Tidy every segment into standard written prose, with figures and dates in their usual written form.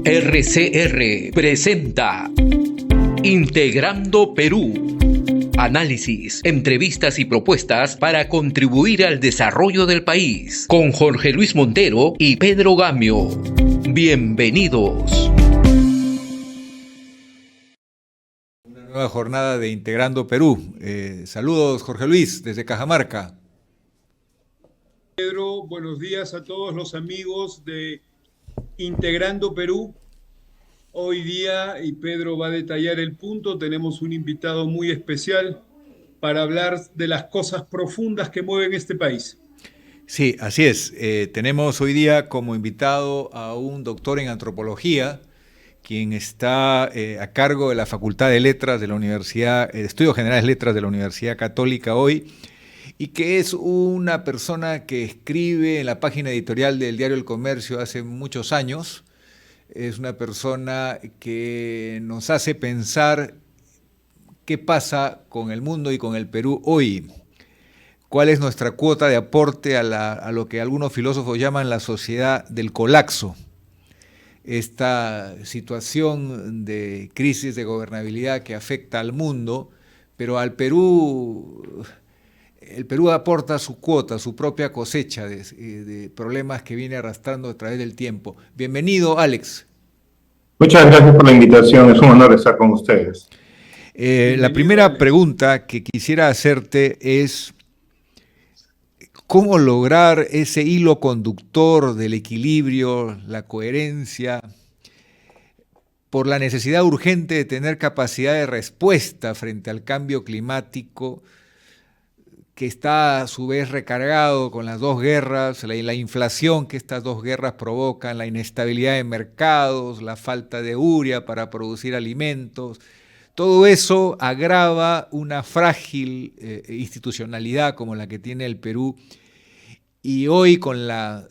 RCR presenta Integrando Perú. Análisis, entrevistas y propuestas para contribuir al desarrollo del país. Con Jorge Luis Montero y Pedro Gamio. Bienvenidos. Una nueva jornada de Integrando Perú. Saludos, Jorge Luis, desde Cajamarca. Pedro, buenos días a todos los amigos de Integrando Perú. Hoy día, y Pedro va a detallar el punto, tenemos un invitado muy especial para hablar de las cosas profundas que mueven este país. Sí, así es. Tenemos hoy día como invitado a un doctor en antropología, quien está a cargo de la Facultad de Letras de la Universidad, Estudios Generales Letras de la Universidad Católica hoy, y que es una persona que escribe en la página editorial del diario El Comercio hace muchos años. Es una persona que nos hace pensar qué pasa con el mundo y con el Perú hoy. ¿Cuál es nuestra cuota de aporte a lo que algunos filósofos llaman la sociedad del colapso? Esta situación de crisis de gobernabilidad que afecta al mundo, pero al Perú... El Perú aporta su cuota, su propia cosecha de problemas que viene arrastrando a través del tiempo. Bienvenido, Alex. Muchas gracias por la invitación, es un honor estar con ustedes. La primera pregunta que quisiera hacerte es ¿cómo lograr ese hilo conductor del equilibrio, la coherencia, por la necesidad urgente de tener capacidad de respuesta frente al cambio climático, que está a su vez recargado con las dos guerras, la inflación que estas dos guerras provocan, la inestabilidad de mercados, la falta de urea para producir alimentos? Todo eso agrava una frágil institucionalidad como la que tiene el Perú, y hoy con la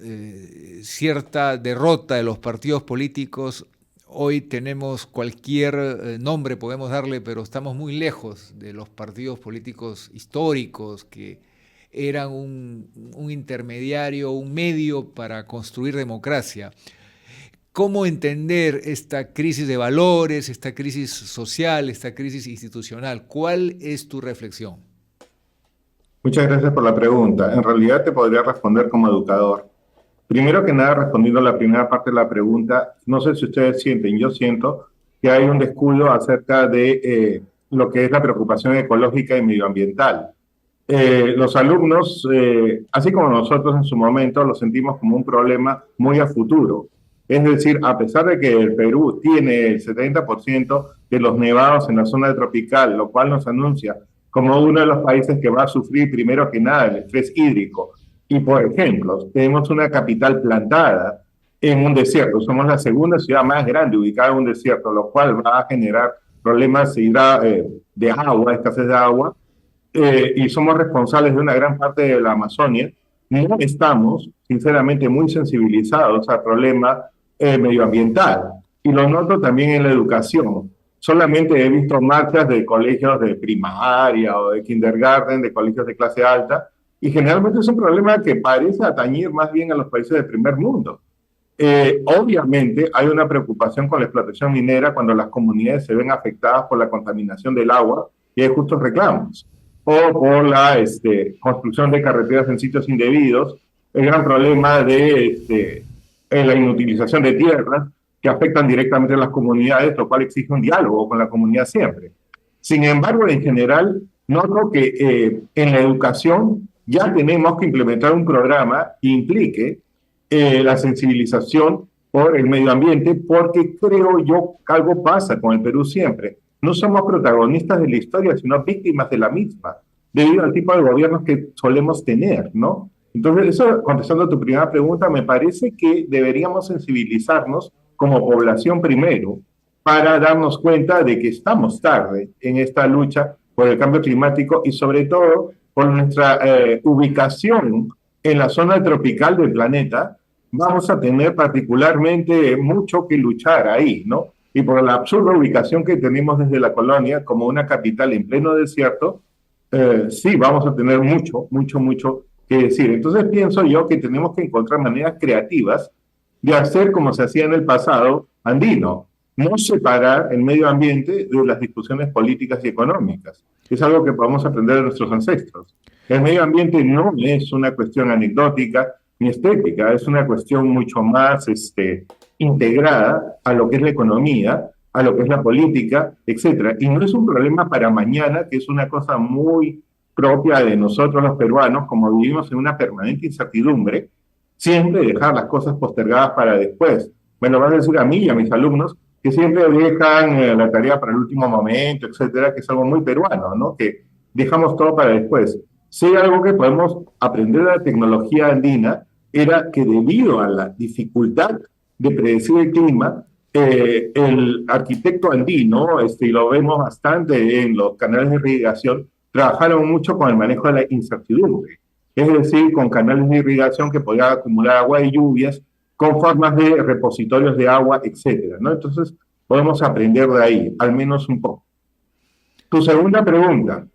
cierta derrota de los partidos políticos, hoy tenemos cualquier nombre, podemos darle, pero estamos muy lejos de los partidos políticos históricos que eran un intermediario, un medio para construir democracia. ¿Cómo entender esta crisis de valores, esta crisis social, esta crisis institucional? ¿Cuál es tu reflexión? Muchas gracias por la pregunta. En realidad te podría responder como educador. Primero que nada, respondiendo a la primera parte de la pregunta, no sé si ustedes sienten, yo siento que hay un descuido acerca de lo que es la preocupación ecológica y medioambiental. Los alumnos, así como nosotros en su momento, lo sentimos como un problema muy a futuro. Es decir, a pesar de que el Perú tiene el 70% de los nevados en la zona tropical, lo cual nos anuncia como uno de los países que va a sufrir primero que nada el estrés hídrico. Y, por ejemplo, tenemos una capital plantada en un desierto. Somos la segunda ciudad más grande ubicada en un desierto, lo cual va a generar problemas de agua, escasez de agua, y somos responsables de una gran parte de la Amazonia. No estamos, sinceramente, muy sensibilizados al problema medioambiental. Y lo noto también en la educación. Solamente he visto marchas de colegios de primaria o de kindergarten, de colegios de clase alta, y generalmente es un problema que parece atañir más bien a los países del primer mundo. Obviamente hay una preocupación con la explotación minera cuando las comunidades se ven afectadas por la contaminación del agua y hay justos reclamos. O por la construcción de carreteras en sitios indebidos, el gran problema de la inutilización de tierras que afectan directamente a las comunidades, lo cual exige un diálogo con la comunidad siempre. Sin embargo, en general, noto que en la educación ya tenemos que implementar un programa que implique la sensibilización por el medio ambiente, porque creo yo que algo pasa con el Perú siempre. No somos protagonistas de la historia, sino víctimas de la misma, debido al tipo de gobiernos que solemos tener, ¿no? Entonces, eso, contestando a tu primera pregunta, me parece que deberíamos sensibilizarnos como población primero para darnos cuenta de que estamos tarde en esta lucha por el cambio climático y sobre todo por nuestra ubicación en la zona tropical del planeta. Vamos a tener particularmente mucho que luchar ahí, ¿no? Y por la absurda ubicación que tenemos desde la colonia como una capital en pleno desierto, sí, vamos a tener mucho que decir. Entonces pienso yo que tenemos que encontrar maneras creativas de hacer como se hacía en el pasado, andino. No separar el medio ambiente de las discusiones políticas y económicas. Es algo que podemos aprender de nuestros ancestros. El medio ambiente no es una cuestión anecdótica ni estética, es una cuestión mucho más integrada a lo que es la economía, a lo que es la política, etcétera. Y no es un problema para mañana, que es una cosa muy propia de nosotros los peruanos, como vivimos en una permanente incertidumbre, siempre dejar las cosas postergadas para después. Me lo van a decir a mí y a mis alumnos, que siempre dejan la tarea para el último momento, etcétera, que es algo muy peruano, ¿no? Que dejamos todo para después. Si algo que podemos aprender de la tecnología andina era que debido a la dificultad de predecir el clima, el arquitecto andino, y lo vemos bastante en los canales de irrigación, trabajaron mucho con el manejo de la incertidumbre, es decir, con canales de irrigación que podían acumular agua de lluvias, con formas de repositorios de agua, etcétera, ¿no? Entonces, podemos aprender de ahí, al menos un poco. Tu segunda pregunta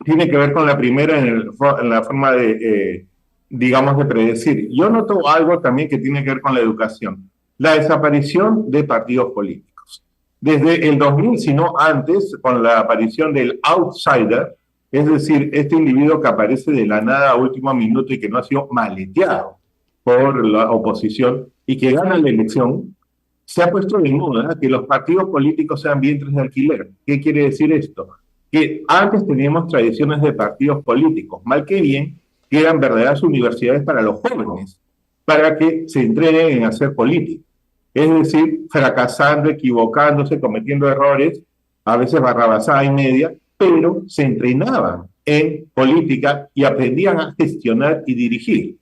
tiene que ver con la primera en la forma de, digamos, de predecir. Yo noto algo también que tiene que ver con la educación. La desaparición de partidos políticos. Desde el 2000, si no antes, con la aparición del outsider, es decir, este individuo que aparece de la nada a último minuto y que no ha sido maleteado por la oposición y que gana la elección, se ha puesto de moda que los partidos políticos sean vientres de alquiler. ¿Qué quiere decir esto? Que antes teníamos tradiciones de partidos políticos, mal que bien, que eran verdaderas universidades para los jóvenes, para que se entreguen en hacer política. Es decir, fracasando, equivocándose, cometiendo errores, a veces barrabasada y media, pero se entrenaban en política y aprendían a gestionar y dirigir.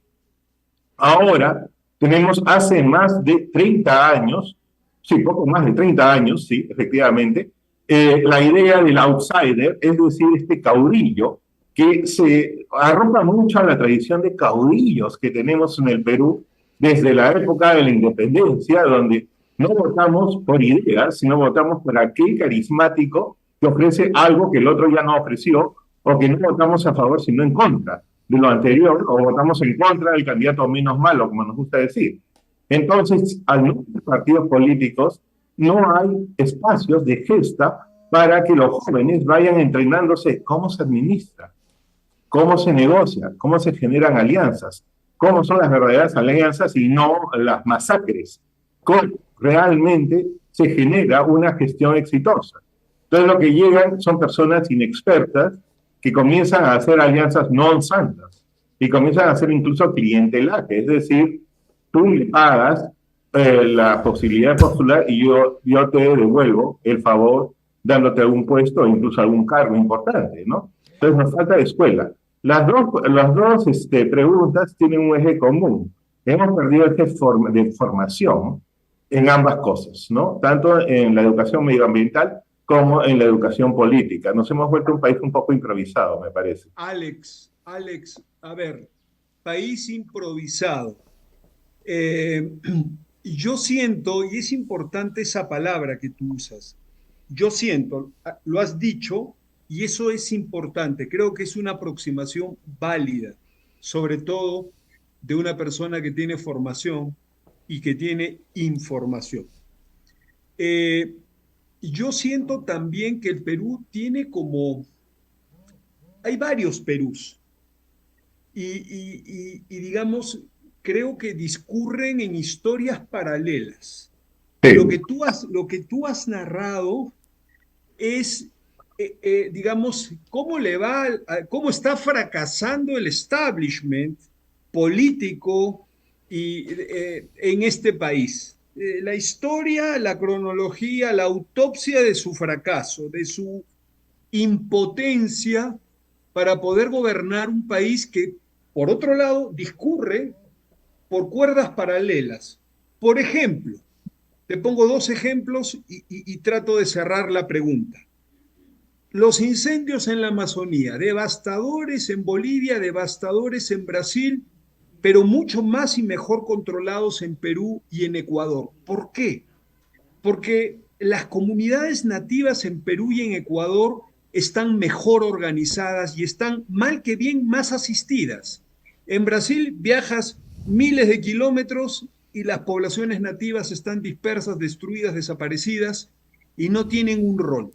Ahora tenemos hace más de 30 años, sí, poco más de 30 años, sí, efectivamente, la idea del outsider, es decir, este caudillo, que se arropa mucho a la tradición de caudillos que tenemos en el Perú desde la época de la independencia, donde no votamos por ideas, sino votamos por aquel carismático que ofrece algo que el otro ya no ofreció, o que no votamos a favor, sino en contra de lo anterior, o votamos en contra del candidato menos malo, como nos gusta decir. Entonces, al no tener partidos políticos, no hay espacios de gesta para que los jóvenes vayan entrenándose cómo se administra, cómo se negocia, cómo se generan alianzas, cómo son las verdaderas alianzas y no las masacres, cómo realmente se genera una gestión exitosa. Entonces lo que llegan son personas inexpertas que comienzan a hacer alianzas no santas y comienzan a hacer incluso clientelaje, es decir, tú le pagas la posibilidad de postular y yo te devuelvo el favor dándote algún puesto o incluso algún cargo importante, ¿no? Entonces nos falta escuela. Las dos preguntas tienen un eje común. Hemos perdido el eje de formación en ambas cosas, ¿no? Tanto en la educación medioambiental como en la educación política. Nos hemos vuelto un país un poco improvisado, me parece. Alex, a ver, país improvisado. Yo siento, y es importante esa palabra que tú usas, yo siento, lo has dicho, y eso es importante. Creo que es una aproximación válida, sobre todo de una persona que tiene formación y que tiene información. Yo siento también que el Perú tiene como... Hay varios Perús y digamos, creo que discurren en historias paralelas. Sí. Lo que tú has narrado es, digamos, cómo está fracasando el establishment político en este país. La historia, la cronología, la autopsia de su fracaso, de su impotencia para poder gobernar un país que, por otro lado, discurre por cuerdas paralelas. Por ejemplo, te pongo dos ejemplos y trato de cerrar la pregunta. Los incendios en la Amazonía, devastadores en Bolivia, devastadores en Brasil, pero mucho más y mejor controlados en Perú y en Ecuador. ¿Por qué? Porque las comunidades nativas en Perú y en Ecuador están mejor organizadas y están mal que bien más asistidas. En Brasil viajas miles de kilómetros y las poblaciones nativas están dispersas, destruidas, desaparecidas y no tienen un rol.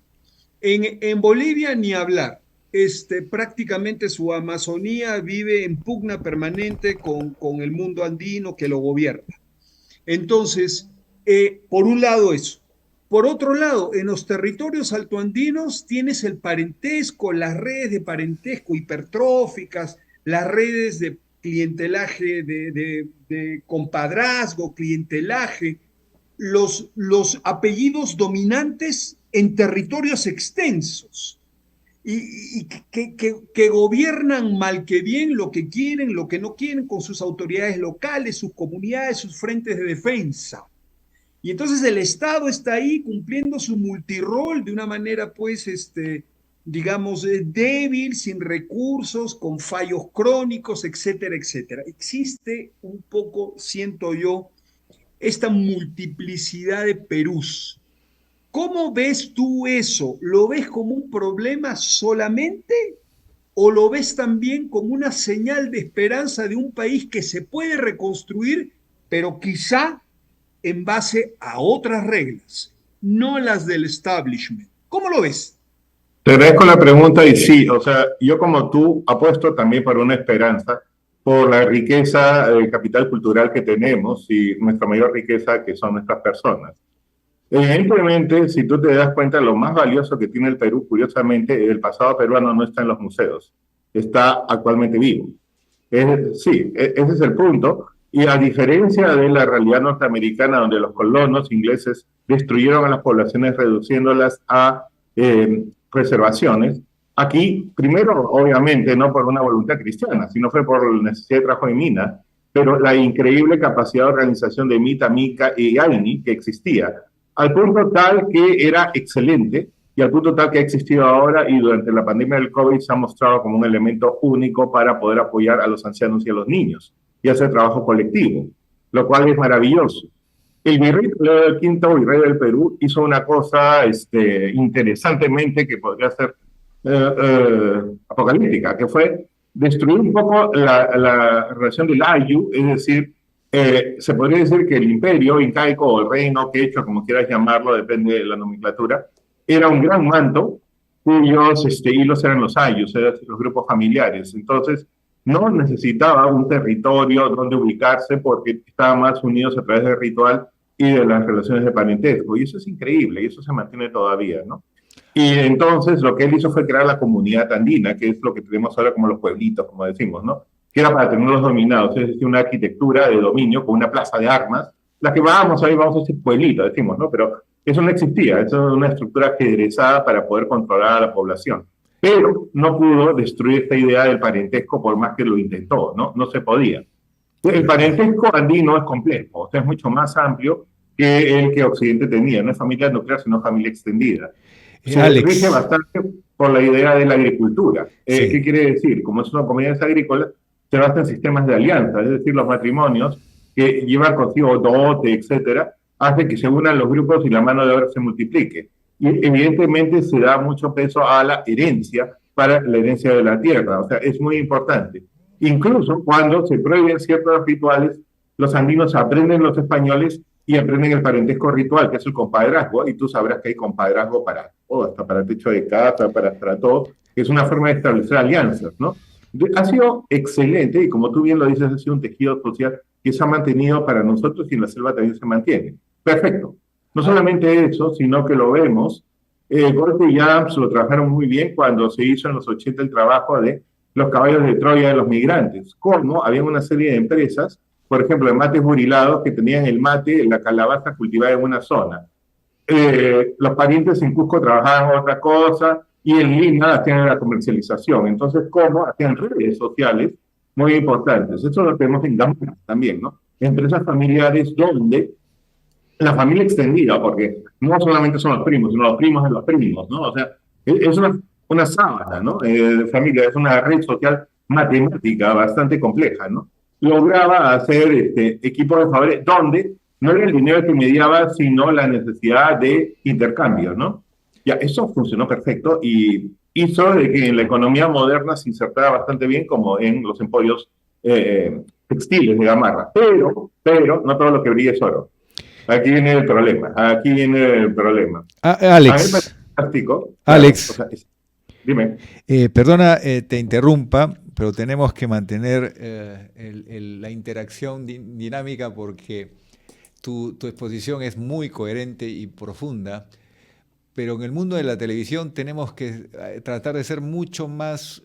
En Bolivia ni hablar. Prácticamente su Amazonía vive en pugna permanente con el mundo andino que lo gobierna. Entonces, por un lado eso. Por otro lado, en los territorios altoandinos tienes el parentesco, las redes de parentesco hipertróficas, las redes de clientelaje, de compadrazgo, clientelaje, los apellidos dominantes en territorios extensos y que gobiernan mal que bien lo que quieren, lo que no quieren con sus autoridades locales, sus comunidades, sus frentes de defensa. Y entonces el Estado está ahí cumpliendo su multirol de una manera, pues, digamos, débil, sin recursos, con fallos crónicos, etcétera, etcétera. Existe un poco, siento yo, esta multiplicidad de Perús. ¿Cómo ves tú eso? ¿Lo ves como un problema solamente o lo ves también como una señal de esperanza de un país que se puede reconstruir, pero quizá en base a otras reglas, no las del establishment? ¿Cómo lo ves? Te agradezco la pregunta y sí, o sea, yo como tú apuesto también por una esperanza, por la riqueza del capital cultural que tenemos y nuestra mayor riqueza que son nuestras personas. Evidentemente, si tú te das cuenta, lo más valioso que tiene el Perú, curiosamente, el pasado peruano no está en los museos, está actualmente vivo. Sí, ese es el punto. Y a diferencia de la realidad norteamericana, donde los colonos ingleses destruyeron a las poblaciones reduciéndolas a reservaciones, aquí, primero, obviamente, no por una voluntad cristiana, sino fue por la necesidad de trabajo de mina, pero la increíble capacidad de organización de Mita, Mica y Aini que existía, al punto tal que era excelente y al punto tal que ha existido ahora y durante la pandemia del COVID se ha mostrado como un elemento único para poder apoyar a los ancianos y a los niños y hacer trabajo colectivo, lo cual es maravilloso. El virrey Leo V, virrey del Perú, hizo una cosa interesantemente que podría ser apocalíptica, que fue destruir un poco la relación del Ayu, es decir, se podría decir que el imperio incaico o el reino quechua, como quieras llamarlo, depende de la nomenclatura, era un gran manto cuyos hilos eran los ayus, los grupos familiares. Entonces, no necesitaba un territorio donde ubicarse porque estaban más unidos a través del ritual y de las relaciones de parentesco. Y eso es increíble, y eso se mantiene todavía, ¿no? Y entonces lo que él hizo fue crear la comunidad andina, que es lo que tenemos ahora como los pueblitos, como decimos, ¿no? Que era para tenerlos dominados, es decir, una arquitectura de dominio con una plaza de armas, la que vamos a este pueblito, decimos, ¿no? Pero eso no existía, eso es una estructura ajedrezada para poder controlar a la población. Pero no pudo destruir esta idea del parentesco por más que lo intentó, ¿no? No se podía. El parentesco andino es complejo, o sea, es mucho más amplio que el que Occidente tenía, no es familia nuclear, sino familia extendida. Se rige bastante por la idea de la agricultura. Sí. ¿Qué quiere decir? Como es una comunidad agrícola, se basa en sistemas de alianza, es decir, los matrimonios que llevan consigo dote, etcétera, hacen que se unan los grupos y la mano de obra se multiplique. Y evidentemente se da mucho peso a la herencia para la herencia de la tierra, o sea, es muy importante. Incluso cuando se prohíben ciertos rituales, los andinos aprenden los españoles y aprenden el parentesco ritual, que es el compadrazgo, y tú sabrás que hay compadrazgo para todo, hasta para techo de casa, para todo, que es una forma de establecer alianzas, ¿no? Ha sido excelente, y como tú bien lo dices, ha sido un tejido social que se ha mantenido para nosotros y en la selva también se mantiene. Perfecto. No solamente eso, sino que lo vemos, Gorte y Adams lo trabajaron muy bien cuando se hizo en los 80 el trabajo de los caballos de Troya de los migrantes, como había una serie de empresas, por ejemplo, de mates burilados que tenían el mate, la calabaza cultivada en una zona. Los parientes en Cusco trabajaban otra cosa y en Lima hacían la comercialización. Entonces, ¿cómo? Hacían redes sociales muy importantes. Eso lo tenemos en Gambas también, ¿no? Empresas familiares donde la familia extendida, porque no solamente son los primos, sino los primos de los primos, ¿no? O sea, es una sábana, ¿no? De familia, es una red social matemática bastante compleja, ¿no? Lograba hacer equipos de favores donde no era el dinero que mediaba, sino la necesidad de intercambio, ¿no? Ya, eso funcionó perfecto y hizo de que en la economía moderna se insertara bastante bien como en los emporios textiles de gamarra, pero no todo lo que brilla es oro. Aquí viene el problema, A mí me parece Alex, fantástico, claro, o Alex, sea, dime. perdona, te interrumpa, pero tenemos que mantener la interacción dinámica porque tu exposición es muy coherente y profunda, pero en el mundo de la televisión tenemos que tratar de ser mucho más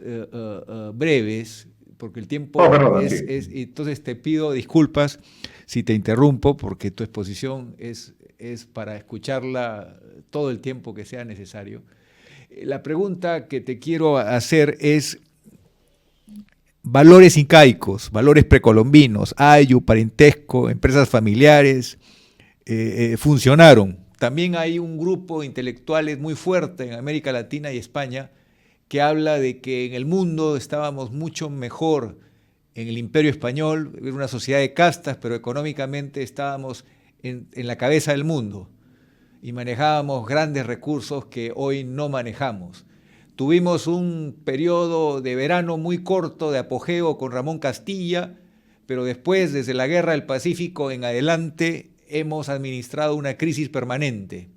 breves, porque el Oh, tiempo perdón, sí. entonces te pido disculpas si te interrumpo, porque tu exposición es para escucharla todo el tiempo que sea necesario. La pregunta que te quiero hacer es valores incaicos, valores precolombinos, ayu, parentesco, empresas familiares, funcionaron. También hay un grupo de intelectuales muy fuerte en América Latina y España que habla de que en el mundo estábamos mucho mejor en el Imperio Español, era una sociedad de castas, pero económicamente estábamos en la cabeza del mundo y manejábamos grandes recursos que hoy no manejamos. Tuvimos un periodo de verano muy corto de apogeo con Ramón Castilla, pero después, desde la Guerra del Pacífico en adelante, hemos administrado una crisis permanente.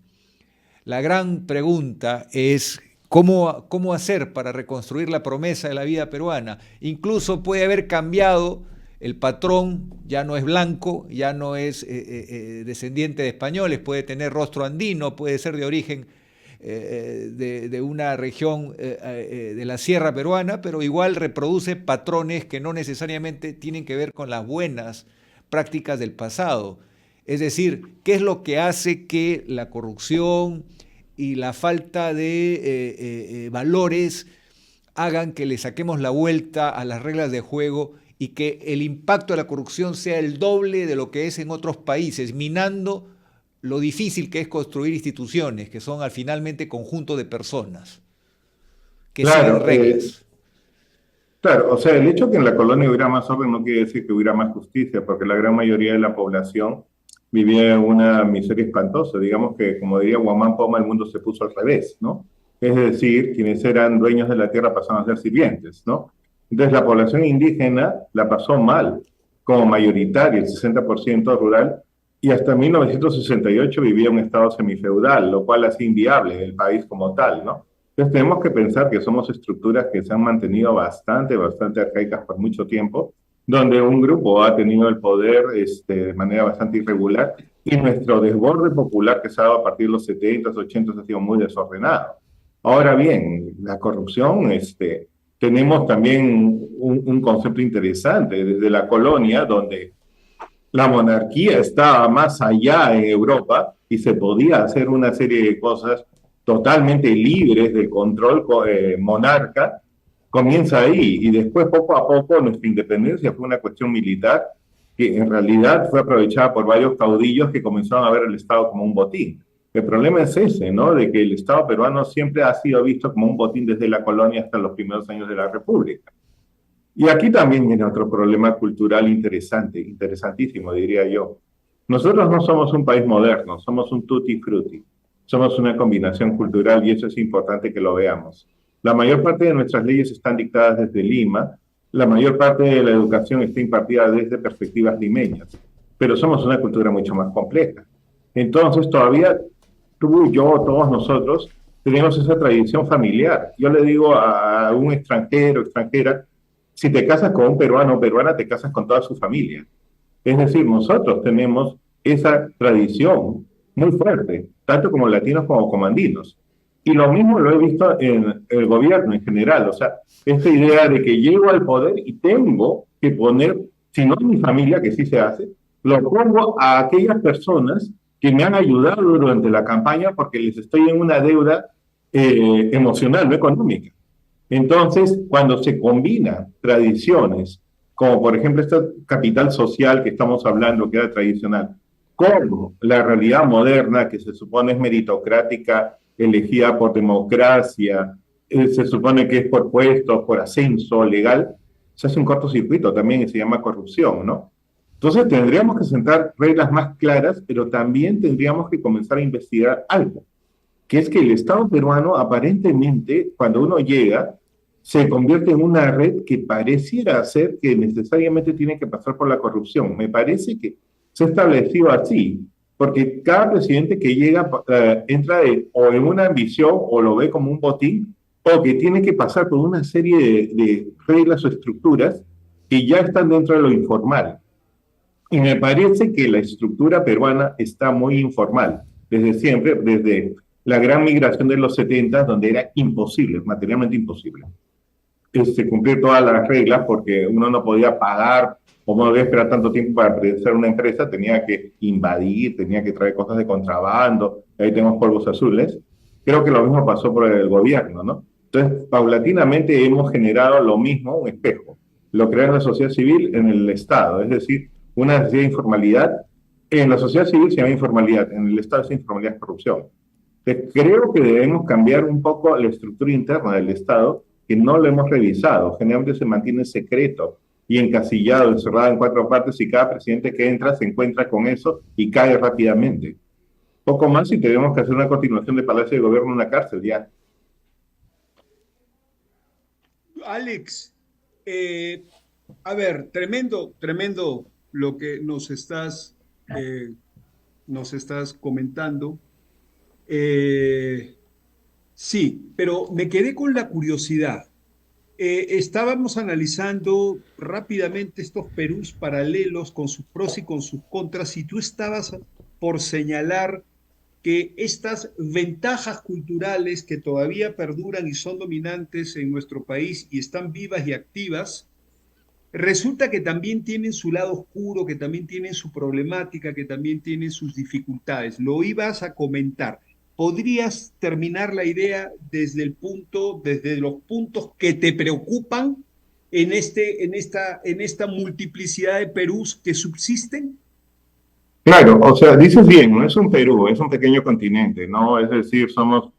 La gran pregunta es cómo hacer para reconstruir la promesa de la vida peruana. Incluso puede haber cambiado el patrón, ya no es blanco, ya no es descendiente de españoles, puede tener rostro andino, puede ser de origen de una región de la sierra peruana, pero igual reproduce patrones que no necesariamente tienen que ver con las buenas prácticas del pasado. Es decir, ¿qué es lo que hace que la corrupción y la falta de valores hagan que le saquemos la vuelta a las reglas de juego y que el impacto de la corrupción sea el doble de lo que es en otros países, minando lo difícil que es construir instituciones, que son finalmente conjunto de personas, que siguen Claro, reglas? claro, o sea, el hecho que en la colonia hubiera más orden no quiere decir que hubiera más justicia, porque la gran mayoría de la población vivía en una miseria espantosa. Digamos que, como diría Guamán Poma, el mundo se puso al revés, ¿no? Es decir, quienes eran dueños de la tierra pasaron a ser sirvientes, ¿no? Entonces la población indígena la pasó mal, como mayoritaria, el 60% rural, y hasta 1968 vivía en un estado semifeudal, lo cual hacía inviable el país como tal, ¿no? Entonces tenemos que pensar que somos estructuras que se han mantenido bastante arcaicas por mucho tiempo, donde un grupo ha tenido el poder de manera bastante irregular y nuestro desborde popular que se ha dado a partir de los 70s, 80s ha sido muy desordenado. Ahora bien, la corrupción, tenemos también un concepto interesante desde la colonia, donde la monarquía estaba más allá en Europa y se podía hacer una serie de cosas totalmente libres del control monarca, comienza ahí y después poco a poco nuestra independencia fue una cuestión militar que en realidad fue aprovechada por varios caudillos que comenzaron a ver el Estado como un botín. El problema es ese, ¿no? De que el Estado peruano siempre ha sido visto como un botín desde la colonia hasta los primeros años de la República. Y aquí también viene otro problema cultural interesante, interesantísimo, diría yo. Nosotros no somos un país moderno, somos un tutti frutti. Somos una combinación cultural y eso es importante que lo veamos. La mayor parte de nuestras leyes están dictadas desde Lima, la mayor parte de la educación está impartida desde perspectivas limeñas, pero somos una cultura mucho más compleja. Entonces todavía tú, yo, todos nosotros tenemos esa tradición familiar. Yo le digo a un extranjero, extranjera, si te casas con un peruano o peruana, te casas con toda su familia. Es decir, nosotros tenemos esa tradición muy fuerte, tanto como latinos como andinos. Y lo mismo lo he visto en el gobierno en general, o sea, esta idea de que llego al poder y tengo que poner, si no en mi familia, que sí se hace, lo pongo a aquellas personas que me han ayudado durante la campaña porque les estoy en una deuda emocional, no económica. Entonces, cuando se combinan tradiciones, como por ejemplo esta capital social que estamos hablando, que era tradicional, con la realidad moderna, que se supone es meritocrática, elegida por democracia, se supone que es por puestos, por ascenso legal, se hace un cortocircuito también y se llama corrupción, ¿no? Entonces tendríamos que sentar reglas más claras, pero también tendríamos que comenzar a investigar algo, que es que el Estado peruano aparentemente, cuando uno llega, se convierte en una red que pareciera ser que necesariamente tiene que pasar por la corrupción. Me parece que se ha establecido así, porque cada presidente que llega entra o en una ambición o lo ve como un botín, o que tiene que pasar por una serie de reglas o estructuras que ya están dentro de lo informal. Y me parece que la estructura peruana está muy informal, desde siempre, desde la gran migración de los 70, donde era imposible, materialmente imposible, cumplir todas las reglas, porque uno no podía pagar o no podía esperar tanto tiempo para ser una empresa, tenía que invadir, tenía que traer cosas de contrabando, ahí tenemos polvos azules. Creo que lo mismo pasó por el gobierno, ¿no? Entonces, paulatinamente hemos generado lo mismo, un espejo. Lo crea en la sociedad civil, en el Estado, es decir, una necesidad de informalidad. En la sociedad civil se llama informalidad, en el Estado esa informalidad es corrupción. Entonces, creo que debemos cambiar un poco la estructura interna del Estado, que no lo hemos revisado. Generalmente se mantiene secreto y encasillado, encerrado en 4 partes, y cada presidente que entra se encuentra con eso y cae rápidamente. Poco más y tenemos que hacer una continuación de Palacio de Gobierno en una cárcel ya. Alex, a ver, tremendo lo que nos estás comentando. Sí, pero me quedé con la curiosidad. Estábamos analizando rápidamente estos Perús paralelos con sus pros y con sus contras, y tú estabas por señalar que estas ventajas culturales que todavía perduran y son dominantes en nuestro país y están vivas y activas, resulta que también tienen su lado oscuro, que también tienen su problemática, que también tienen sus dificultades. Lo ibas a comentar. ¿Podrías terminar la idea desde los puntos que te preocupan en esta multiplicidad de Perús que subsisten? Claro, o sea, dices bien, no es un Perú, es un pequeño continente, ¿no? Es decir, somos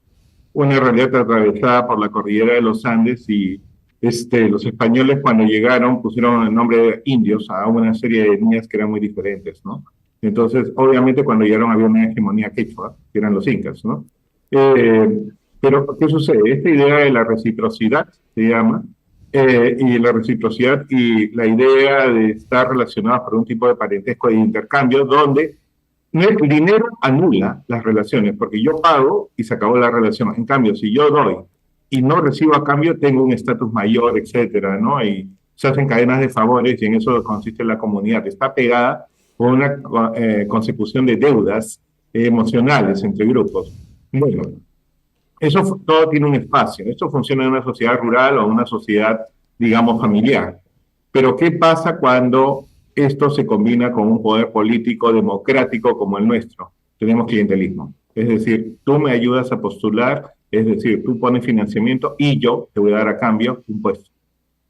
una realidad atravesada por la cordillera de los Andes y los españoles cuando llegaron pusieron el nombre de indios a una serie de etnias que eran muy diferentes, ¿no? Entonces, obviamente cuando llegaron había una hegemonía quechua, que eran los incas, ¿no? Pero, ¿qué sucede? Esta idea de la reciprocidad, se llama, y la reciprocidad y la idea de estar relacionados por un tipo de parentesco de intercambio donde el dinero anula las relaciones, porque yo pago y se acabó la relación. En cambio, si yo doy y no recibo a cambio, tengo un estatus mayor, etcétera, ¿no? Y se hacen cadenas de favores y en eso consiste la comunidad. Está pegada por una consecución de deudas emocionales entre grupos. Bueno, eso todo tiene un espacio. Esto funciona en una sociedad rural o en una sociedad, digamos, familiar. Pero ¿qué pasa cuando esto se combina con un poder político democrático como el nuestro? Tenemos clientelismo. Es decir, tú me ayudas a postular, es decir, tú pones financiamiento y yo te voy a dar a cambio un puesto.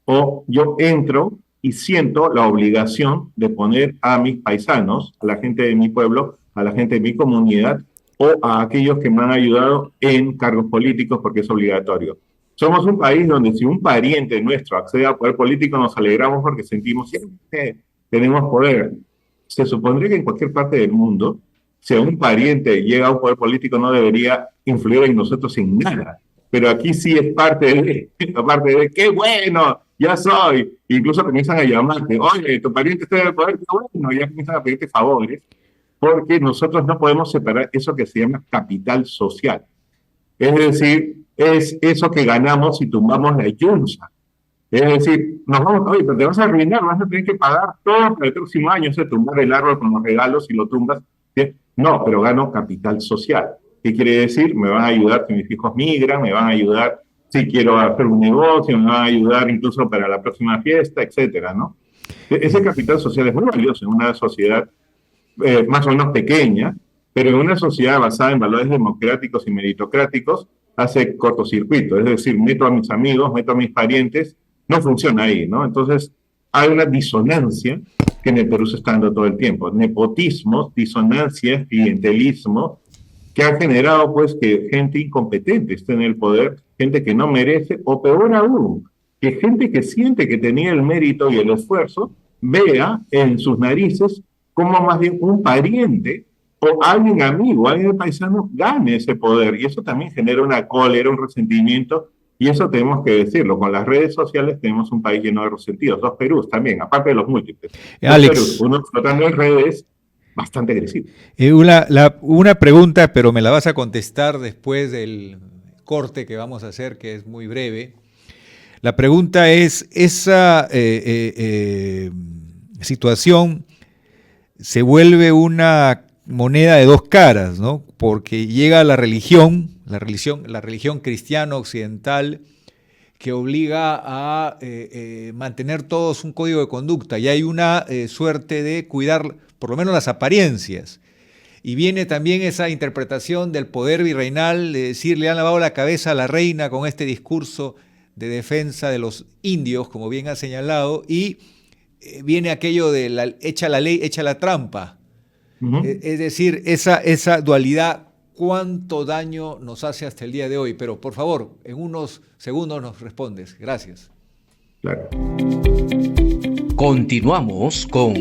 O yo entro y siento la obligación de poner a mis paisanos, a la gente de mi pueblo, a la gente de mi comunidad, o a aquellos que me han ayudado en cargos políticos porque es obligatorio. Somos un país donde si un pariente nuestro accede al poder político nos alegramos porque sentimos que tenemos poder. Se supondría que en cualquier parte del mundo, si un pariente llega a un poder político no debería influir en nosotros en nada. Pero aquí sí es parte de qué bueno, ya soy. Incluso comienzan a llamarte, oye, tu pariente está en el poder, qué bueno, ya comienzan a pedirte favores, porque nosotros no podemos separar eso que se llama capital social. Es decir, es eso que ganamos si tumbamos la yunza. Es decir, nos vamos, oye, pero te vas a arruinar, vas a tener que pagar todo para el próximo año, ese tumbar el árbol con los regalos y lo tumbas. ¿Sí? No, pero gano capital social. ¿Qué quiere decir? Me van a ayudar si mis hijos migran, me van a ayudar si quiero hacer un negocio, me van a ayudar incluso para la próxima fiesta, etcétera, ¿no? Ese capital social es muy valioso en una sociedad más o menos pequeña, pero en una sociedad basada en valores democráticos y meritocráticos hace cortocircuito, es decir, meto a mis amigos, meto a mis parientes, no funciona ahí, ¿no? Entonces hay una disonancia que en el Perú se está dando todo el tiempo, nepotismos, disonancias, clientelismo, que ha generado pues que gente incompetente esté en el poder, gente que no merece, o peor aún, que gente que siente que tenía el mérito y el esfuerzo, vea en sus narices como más bien un pariente o alguien amigo, alguien paisano gane ese poder. Y eso también genera una cólera, un resentimiento Y eso tenemos que decirlo. Con las redes sociales tenemos un país lleno de resentidos. Dos Perús también, aparte de los múltiples. Alex. Dos Perús, uno flotando en redes, bastante agresivo. Una pregunta, pero me la vas a contestar después del corte que vamos a hacer, que es muy breve. La pregunta es, esa situación se vuelve una moneda de dos caras, ¿no? Porque llega la religión cristiana occidental, que obliga a mantener todos un código de conducta, y hay una suerte de cuidar por lo menos las apariencias. Y viene también esa interpretación del poder virreinal, de decir, le han lavado la cabeza a la reina con este discurso de defensa de los indios, como bien ha señalado, y viene aquello de echa la ley, echa la trampa. Es decir, esa dualidad, cuánto daño nos hace hasta el día de hoy. Pero por favor, en unos segundos nos respondes. Gracias. Claro. Continuamos con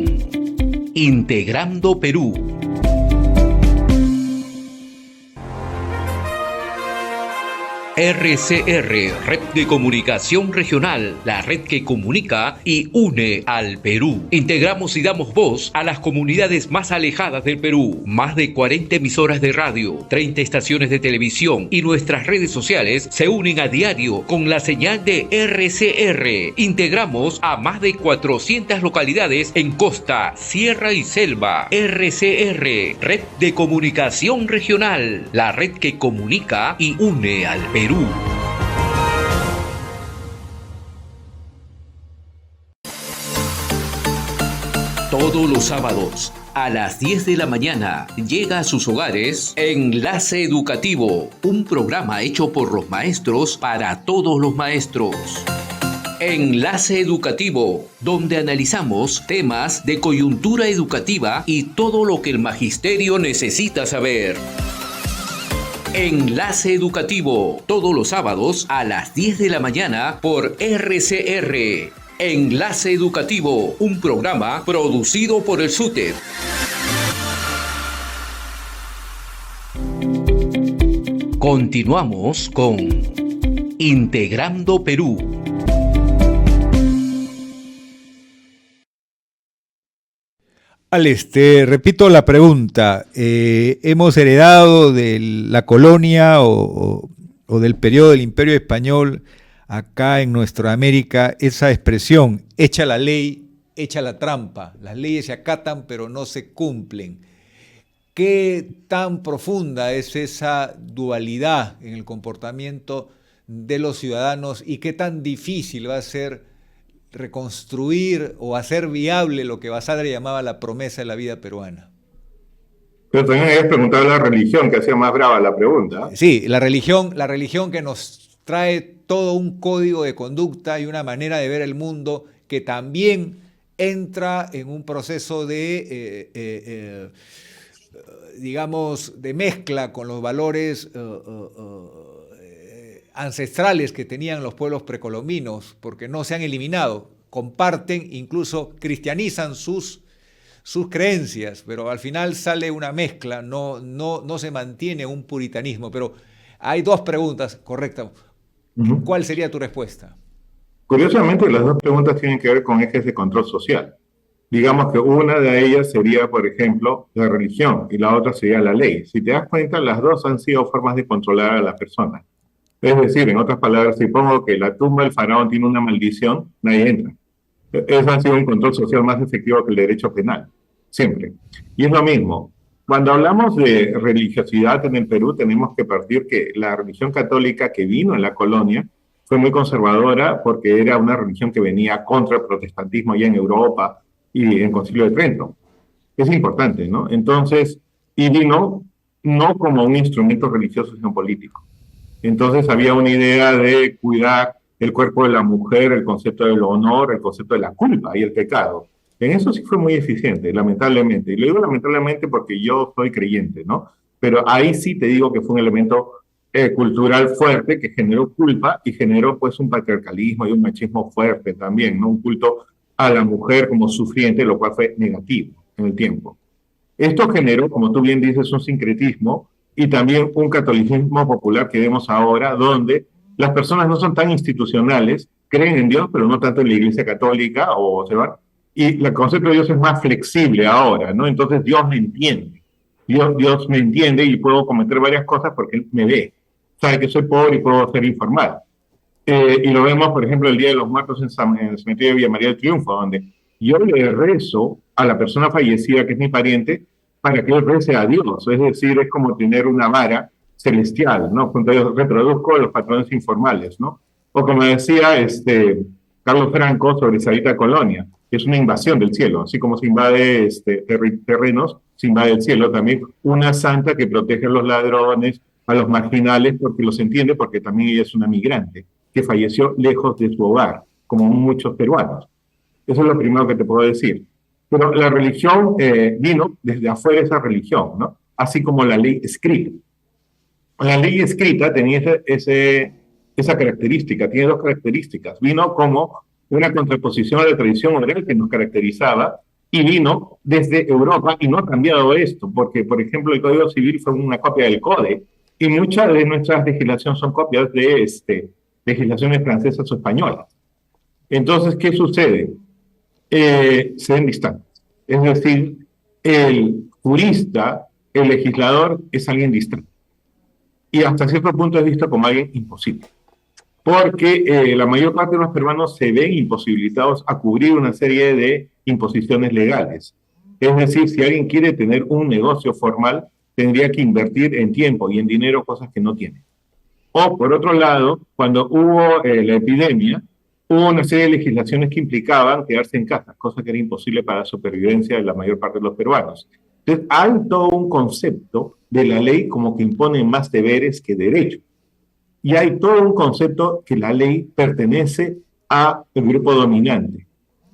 Integrando Perú. RCR, Red de Comunicación Regional, la red que comunica y une al Perú. Integramos y damos voz a las comunidades más alejadas del Perú. Más de 40 emisoras de radio, 30 estaciones de televisión y nuestras redes sociales se unen a diario con la señal de RCR. Integramos a más de 400 localidades en costa, sierra y selva. RCR, Red de Comunicación Regional, la red que comunica y une al Perú. Todos los sábados a las 10 de la mañana llega a sus hogares Enlace Educativo, un programa hecho por los maestros para todos los maestros. Enlace Educativo, donde analizamos temas de coyuntura educativa y todo lo que el magisterio necesita saber. Enlace Educativo, todos los sábados a las 10 de la mañana por RCR. Enlace Educativo, un programa producido por el SUTEP. Continuamos con Integrando Perú. Alex, te repito la pregunta. Hemos heredado de la colonia o del periodo del Imperio Español acá en nuestra América esa expresión, echa la ley, echa la trampa. Las leyes se acatan pero no se cumplen. ¿Qué tan profunda es esa dualidad en el comportamiento de los ciudadanos y qué tan difícil va a ser reconstruir o hacer viable lo que Basadre llamaba la promesa de la vida peruana? Pero también habías preguntado la religión, que hacía más brava la pregunta. Sí, la religión que nos trae todo un código de conducta y una manera de ver el mundo que también entra en un proceso de, digamos, de mezcla con los valores ancestrales que tenían los pueblos precolombinos, porque no se han eliminado, comparten, incluso cristianizan sus creencias, pero al final sale una mezcla, no se mantiene un puritanismo. Pero hay dos preguntas correctas. ¿Cuál sería tu respuesta? Curiosamente, las dos preguntas tienen que ver con ejes de control social. Digamos que una de ellas sería, por ejemplo, la religión y la otra sería la ley. Si te das cuenta, las dos han sido formas de controlar a las personas. Es decir, en otras palabras, si pongo que la tumba del faraón tiene una maldición, nadie entra. Eso ha sido un control social más efectivo que el derecho penal, siempre. Y es lo mismo. Cuando hablamos de religiosidad en el Perú, tenemos que partir que la religión católica que vino en la colonia fue muy conservadora porque era una religión que venía contra el protestantismo ya en Europa y en el Concilio de Trento. Es importante, ¿no? Entonces, y vino no como un instrumento religioso, sino político. Entonces había una idea de cuidar el cuerpo de la mujer, el concepto del honor, el concepto de la culpa y el pecado. En eso sí fue muy eficiente, lamentablemente. Y lo digo lamentablemente porque yo soy creyente, ¿no? Pero ahí sí te digo que fue un elemento cultural fuerte que generó culpa y generó pues un patriarcalismo y un machismo fuerte también, ¿no? Un culto a la mujer como sufriente, lo cual fue negativo en el tiempo. Esto generó, como tú bien dices, un sincretismo y también un catolicismo popular que vemos ahora, donde las personas no son tan institucionales, creen en Dios, pero no tanto en la Iglesia Católica, o se van. Y el concepto de Dios es más flexible ahora, ¿no? Entonces Dios me entiende. Dios me entiende y puedo cometer varias cosas porque Él me ve. Sabe que soy pobre y puedo ser informal. Y lo vemos, por ejemplo, el Día de los Muertos en el cementerio de Villa María del Triunfo, donde yo le rezo a la persona fallecida, que es mi pariente, para que él rece a Dios. Es decir, es como tener una vara celestial, ¿no? Junto a Dios reproduzco los patrones informales, ¿no? O como decía Carlos Franco sobre Sarita Colonia, que es una invasión del cielo, así como se invade terrenos, se invade el cielo también, una santa que protege a los ladrones, a los marginales, porque los entiende, porque también ella es una migrante que falleció lejos de su hogar, como muchos peruanos. Eso es lo primero que te puedo decir. Pero la religión vino desde afuera, esa religión, ¿no? Así como la ley escrita. La ley escrita tenía esa característica, tiene dos características. Vino como una contraposición a la tradición oral que nos caracterizaba y vino desde Europa y no ha cambiado esto, porque, por ejemplo, el Código Civil fue una copia del CODE y muchas de nuestras legislaciones son copias de legislaciones francesas o españolas. Entonces, ¿qué sucede? Se ven distantes. Es decir, el jurista, el legislador, es alguien distante. Y hasta cierto punto es visto como alguien imposible. Porque la mayor parte de los peruanos se ven imposibilitados a cubrir una serie de imposiciones legales. Es decir, si alguien quiere tener un negocio formal, tendría que invertir en tiempo y en dinero cosas que no tiene. O, por otro lado, cuando hubo la epidemia, hubo una serie de legislaciones que implicaban quedarse en casa, cosa que era imposible para la supervivencia de la mayor parte de los peruanos. Entonces, hay todo un concepto de la ley como que impone más deberes que derechos. Y hay todo un concepto que la ley pertenece al grupo dominante.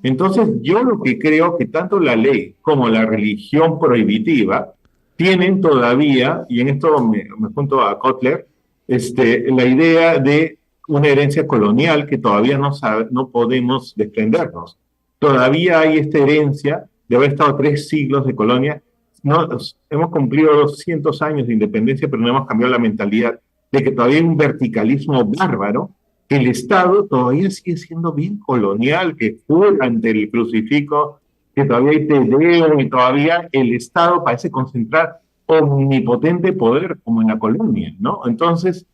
Entonces, yo lo que creo que tanto la ley como la religión prohibitiva tienen todavía, y en esto me junto a Kotler, la idea de una herencia colonial que todavía no podemos desprendernos. Todavía hay esta herencia de haber estado 3 siglos de colonia. No, hemos cumplido 200 años de independencia, pero no hemos cambiado la mentalidad de que todavía hay un verticalismo bárbaro, que el Estado todavía sigue siendo bien colonial, que jura ante el crucifijo, que todavía hay tedeo y todavía el Estado parece concentrar omnipotente poder como en la colonia, ¿no? Entonces,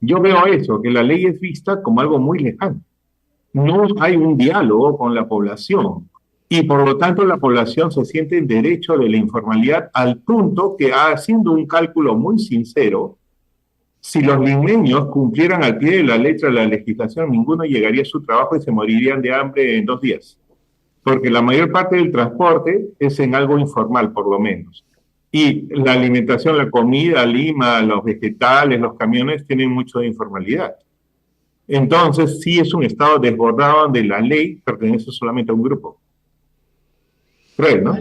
yo veo eso, que la ley es vista como algo muy lejano. No hay un diálogo con la población y por lo tanto la población se siente en derecho de la informalidad al punto que, haciendo un cálculo muy sincero, si los limeños cumplieran al pie de la letra la legislación, ninguno llegaría a su trabajo y se morirían de hambre en 2 días. Porque la mayor parte del transporte es en algo informal, por lo menos. Y la alimentación, la comida, Lima, los vegetales, los camiones, tienen mucho de informalidad. Entonces, sí es un estado desbordado donde la ley pertenece solamente a un grupo. Creo, ¿no?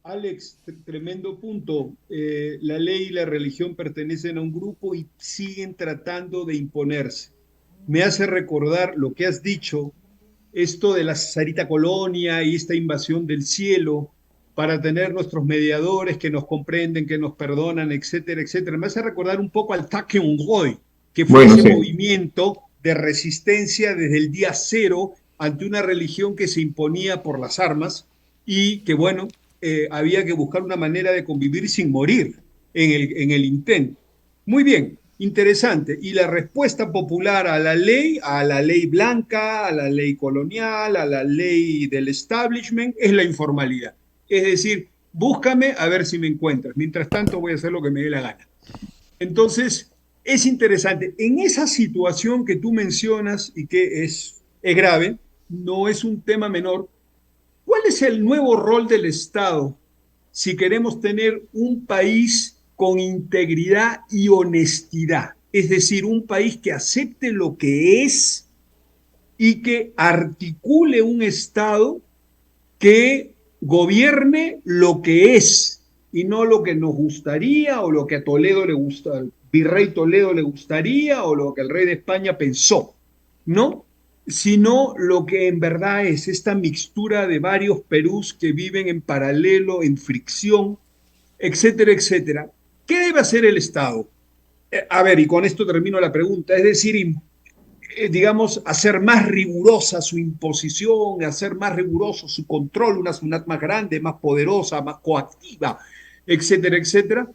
Alex, tremendo punto. La ley y la religión pertenecen a un grupo y siguen tratando de imponerse. Me hace recordar lo que has dicho, esto de la Sarita Colonia y esta invasión del cielo para tener nuestros mediadores que nos comprenden, que nos perdonan, etcétera, etcétera. Me hace recordar un poco al Takeungoy, que fue ese movimiento de resistencia desde el día cero ante una religión que se imponía por las armas y que, bueno, había que buscar una manera de convivir sin morir en el intento. Muy bien, interesante. Y la respuesta popular a la ley blanca, a la ley colonial, a la ley del establishment, es la informalidad. Es decir, búscame a ver si me encuentras. Mientras tanto voy a hacer lo que me dé la gana. Entonces, es interesante. En esa situación que tú mencionas y que es grave, no es un tema menor, ¿cuál es el nuevo rol del Estado si queremos tener un país con integridad y honestidad? Es decir, un país que acepte lo que es y que articule un Estado que gobierne lo que es y no lo que nos gustaría o lo que a Toledo le gusta, al virrey Toledo le gustaría o lo que el rey de España pensó, ¿no? Sino lo que en verdad es esta mixtura de varios Perús que viven en paralelo, en fricción, etcétera, etcétera. ¿Qué debe hacer el Estado? A ver, y con esto termino la pregunta, es decir, digamos, hacer más rigurosa su imposición, hacer más riguroso su control, una SUNAT más grande, más poderosa, más coactiva, etcétera, etcétera,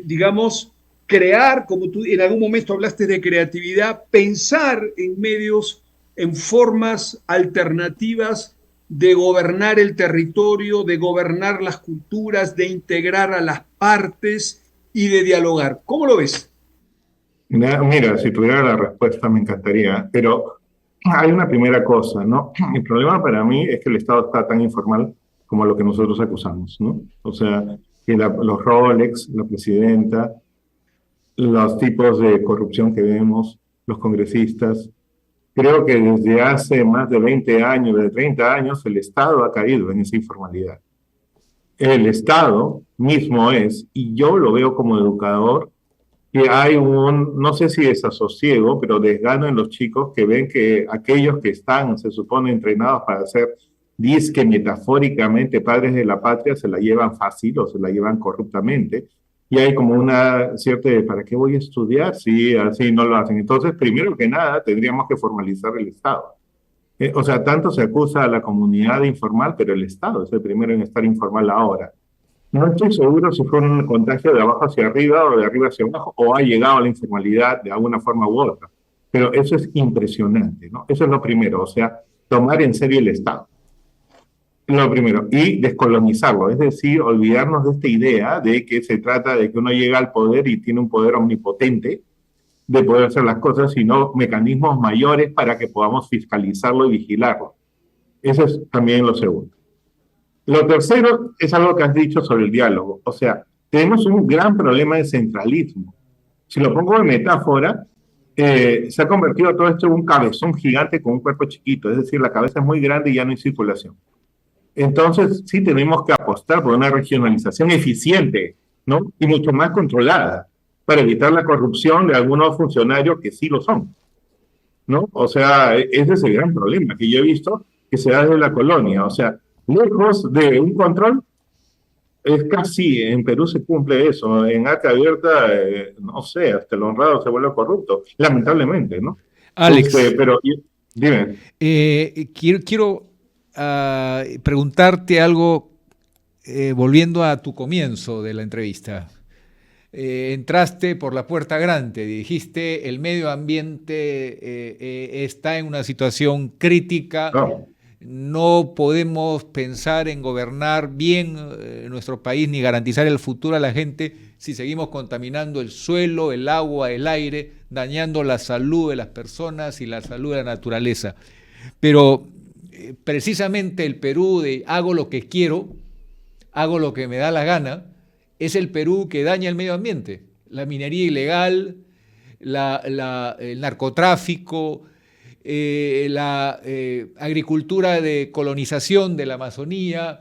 digamos, crear, como tú en algún momento hablaste de creatividad, pensar en medios, en formas alternativas de gobernar el territorio, de gobernar las culturas, de integrar a las partes y de dialogar. ¿Cómo lo ves? Mira, si tuviera la respuesta me encantaría, pero hay una primera cosa, ¿no? El problema para mí es que el Estado está tan informal como lo que nosotros acusamos, ¿no? O sea, que los Rolex, la presidenta, los tipos de corrupción que vemos, los congresistas, creo que desde hace más de 20 años, de 30 años, el Estado ha caído en esa informalidad. El Estado mismo es, y yo lo veo como educador, que hay no sé si desasosiego, pero desgano en los chicos que ven que aquellos que están, se supone, entrenados para ser, disque metafóricamente padres de la patria, se la llevan fácil o se la llevan corruptamente. Y hay como una cierta de, ¿para qué voy a estudiar si así no lo hacen? Entonces, primero que nada, tendríamos que formalizar el Estado. O sea, tanto se acusa a la comunidad de informal, pero el Estado es el primero en estar informal ahora. No estoy seguro si fue un contagio de abajo hacia arriba o de arriba hacia abajo, o ha llegado a la informalidad de alguna forma u otra. Pero eso es impresionante, ¿no? Eso es lo primero, o sea, tomar en serio el Estado. Lo primero, y descolonizarlo, es decir, olvidarnos de esta idea de que se trata de que uno llega al poder y tiene un poder omnipotente de poder hacer las cosas, sino mecanismos mayores para que podamos fiscalizarlo y vigilarlo. Eso es también lo segundo. Lo tercero es algo que has dicho sobre el diálogo. O sea, tenemos un gran problema de centralismo. Si lo pongo en metáfora, se ha convertido todo esto en un cabezón gigante con un cuerpo chiquito. Es decir, la cabeza es muy grande y ya no hay circulación. Entonces, sí tenemos que apostar por una regionalización eficiente, ¿no? Y mucho más controlada, para evitar la corrupción de algunos funcionarios que sí lo son, ¿no? O sea, ese es el gran problema que yo he visto que se da desde la colonia. O sea, lejos de un control, es casi, en Perú se cumple eso. En acta abierta, no sé, hasta el honrado se vuelve corrupto, lamentablemente, ¿no? Alex, pero dime. quiero preguntarte algo volviendo a tu comienzo de la entrevista. Entraste por la puerta grande, dijiste el medio ambiente está en una situación crítica, no podemos pensar en gobernar bien nuestro país ni garantizar el futuro a la gente si seguimos contaminando el suelo, el agua, el aire, dañando la salud de las personas y la salud de la naturaleza. Pero precisamente el Perú de hago lo que quiero, hago lo que me da la gana, es el Perú que daña el medio ambiente. La minería ilegal, el narcotráfico, la agricultura de colonización de la Amazonía,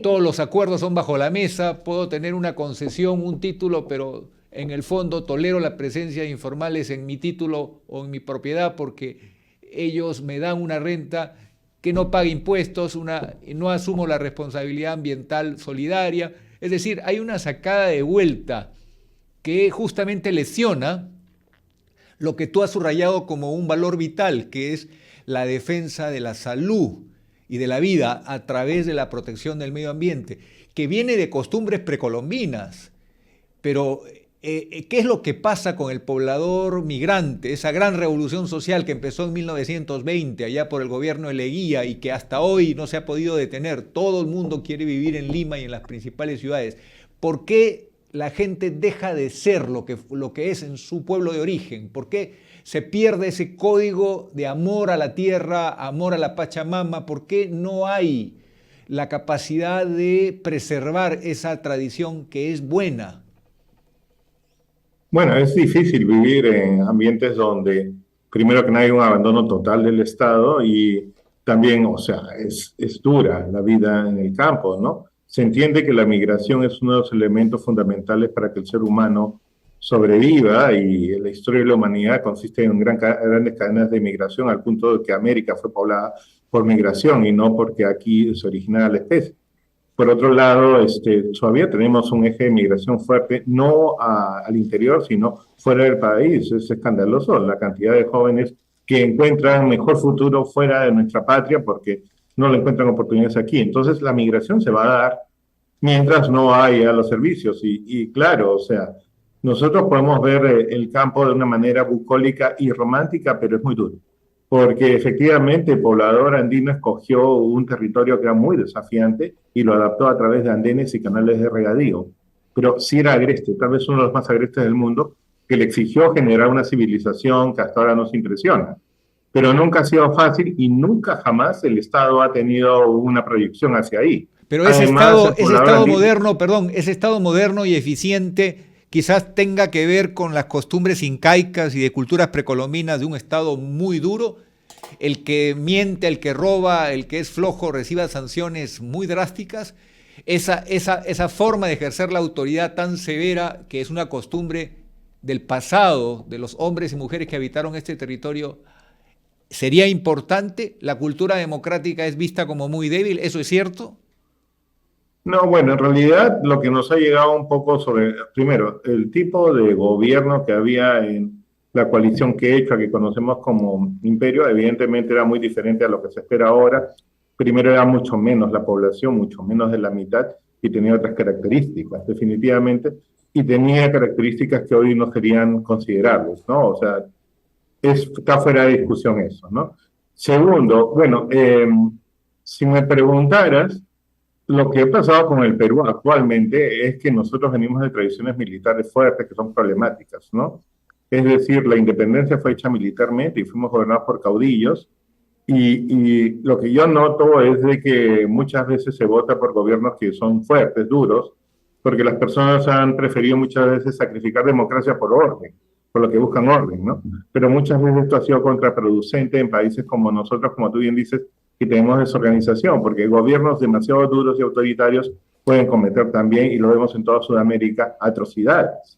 todos los acuerdos son bajo la mesa, puedo tener una concesión, un título, pero en el fondo tolero la presencia de informales en mi título o en mi propiedad porque ellos me dan una renta que no paga impuestos, no asumo la responsabilidad ambiental solidaria. Es decir, hay una sacada de vuelta que justamente lesiona lo que tú has subrayado como un valor vital, que es la defensa de la salud y de la vida a través de la protección del medio ambiente, que viene de costumbres precolombinas. Pero ¿qué es lo que pasa con el poblador migrante? Esa gran revolución social que empezó en 1920, allá por el gobierno de Leguía, y que hasta hoy no se ha podido detener. Todo el mundo quiere vivir en Lima y en las principales ciudades. ¿Por qué la gente deja de ser lo que es en su pueblo de origen? ¿Por qué se pierde ese código de amor a la tierra, amor a la Pachamama? ¿Por qué no hay la capacidad de preservar esa tradición que es buena? Bueno, es difícil vivir en ambientes donde, primero que nada, hay un abandono total del Estado y también, o sea, es dura la vida en el campo, ¿no? Se entiende que la migración es uno de los elementos fundamentales para que el ser humano sobreviva y la historia de la humanidad consiste en grandes cadenas de migración al punto de que América fue poblada por migración y no porque aquí se originara la especie. Por otro lado, todavía tenemos un eje de migración fuerte, no al interior, sino fuera del país. Es escandaloso la cantidad de jóvenes que encuentran mejor futuro fuera de nuestra patria porque no le encuentran oportunidades aquí. Entonces, la migración se va a dar mientras no haya los servicios. Y claro, o sea, nosotros podemos ver el campo de una manera bucólica y romántica, pero es muy duro. Porque efectivamente el poblador andino escogió un territorio que era muy desafiante y lo adaptó a través de andenes y canales de regadío. Pero sí era agreste, tal vez uno de los más agrestes del mundo, que le exigió generar una civilización que hasta ahora nos impresiona. Pero nunca ha sido fácil y nunca jamás el Estado ha tenido una proyección hacia ahí. Pero Además, el ese poblador Estado andino, moderno, perdón, ese Estado moderno y eficiente quizás tenga que ver con las costumbres incaicas y de culturas precolombinas de un Estado muy duro. El que miente, el que roba, el que es flojo reciba sanciones muy drásticas. Esa forma de ejercer la autoridad tan severa, que es una costumbre del pasado de los hombres y mujeres que habitaron este territorio, sería importante. La cultura democrática es vista como muy débil, ¿eso es cierto? no, bueno, en realidad lo que nos ha llegado un poco sobre, primero, el tipo de gobierno que había en la coalición quechua, que conocemos como imperio, evidentemente era muy diferente a lo que se espera ahora. Primero era mucho menos la población, mucho menos de la mitad, y tenía otras características, definitivamente, y tenía características que hoy no serían considerables, ¿no? O sea, está fuera de discusión eso, ¿no? Segundo, bueno, si me preguntaras, lo que ha pasado con el Perú actualmente es que nosotros venimos de tradiciones militares fuertes que son problemáticas, ¿no? Es decir, la independencia fue hecha militarmente y fuimos gobernados por caudillos. Y lo que yo noto es de que muchas veces se vota por gobiernos que son fuertes, duros, porque las personas han preferido muchas veces sacrificar democracia por orden, por lo que buscan orden, ¿no? Pero muchas veces esto ha sido contraproducente en países como nosotros, como tú bien dices, que tenemos desorganización, porque gobiernos demasiado duros y autoritarios pueden cometer también, y lo vemos en toda Sudamérica, atrocidades.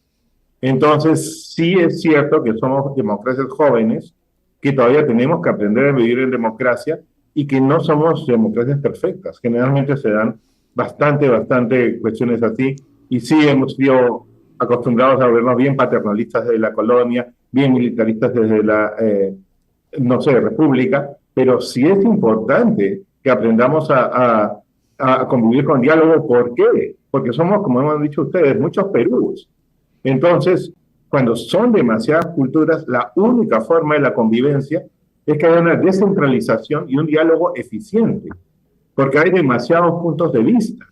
Entonces, sí es cierto que somos democracias jóvenes, que todavía tenemos que aprender a vivir en democracia y que no somos democracias perfectas. Generalmente se dan bastante cuestiones así y sí hemos sido acostumbrados a vernos bien paternalistas desde la colonia, bien militaristas desde la, no sé, república, pero sí es importante que aprendamos a convivir con diálogo. ¿Por qué? Porque somos, como hemos dicho ustedes, muchos Perús. Entonces, cuando son demasiadas culturas, la única forma de la convivencia es que haya una descentralización y un diálogo eficiente, porque hay demasiados puntos de vista.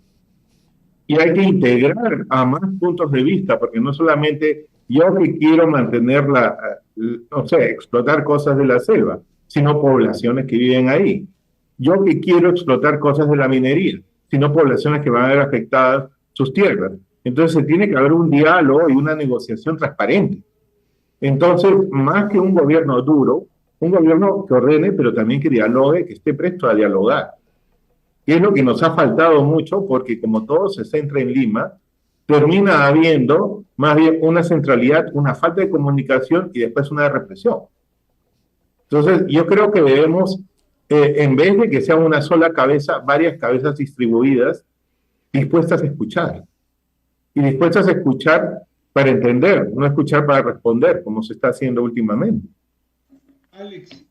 Y hay que integrar a más puntos de vista, porque no solamente yo que quiero mantener no sé, explotar cosas de la selva, sino poblaciones que viven ahí. Yo que quiero explotar cosas de la minería, sino poblaciones que van a ver afectadas sus tierras. Entonces se tiene que haber un diálogo y una negociación transparente. Entonces, más que un gobierno duro, un gobierno que ordene, pero también que dialogue, que esté presto a dialogar. Que es lo que nos ha faltado mucho, porque como todo se centra en Lima, termina habiendo más bien una centralidad, una falta de comunicación y después una represión. Entonces, yo creo que debemos, en vez de que sea una sola cabeza, varias cabezas distribuidas, dispuestas a escuchar. Y dispuestas a escuchar para entender, no escuchar para responder, como se está haciendo últimamente. Alex,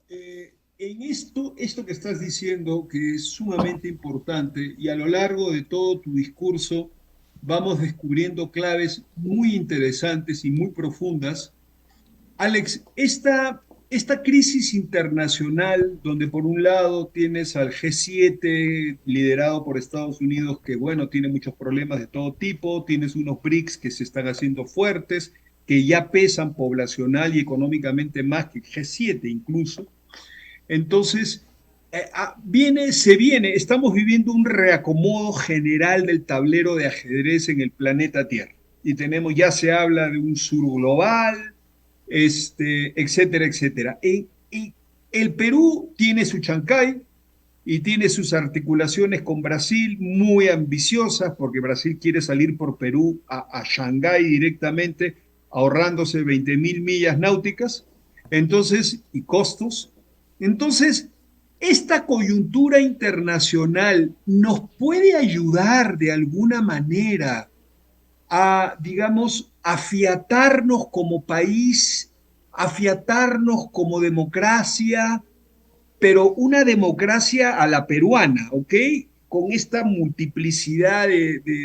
en esto que estás diciendo, que es sumamente importante, y a lo largo de todo tu discurso vamos descubriendo claves muy interesantes y muy profundas. Alex, esta crisis internacional, donde por un lado tienes al G7 liderado por Estados Unidos, que bueno, tiene muchos problemas de todo tipo, tienes unos BRICS que se están haciendo fuertes, que ya pesan poblacional y económicamente más que el G7 incluso. Entonces, estamos viviendo un reacomodo general del tablero de ajedrez en el planeta Tierra. Y ya se habla de un sur global, etcétera, etcétera. Y el Perú tiene su Chancay y tiene sus articulaciones con Brasil muy ambiciosas, porque Brasil quiere salir por Perú a Shanghái directamente, ahorrándose 20.000 millas náuticas, entonces, y costos. Entonces, ¿Esta coyuntura internacional nos puede ayudar de alguna manera a, digamos, afiatarnos como país, afiatarnos como democracia, pero una democracia a la peruana, ¿ok? Con esta multiplicidad de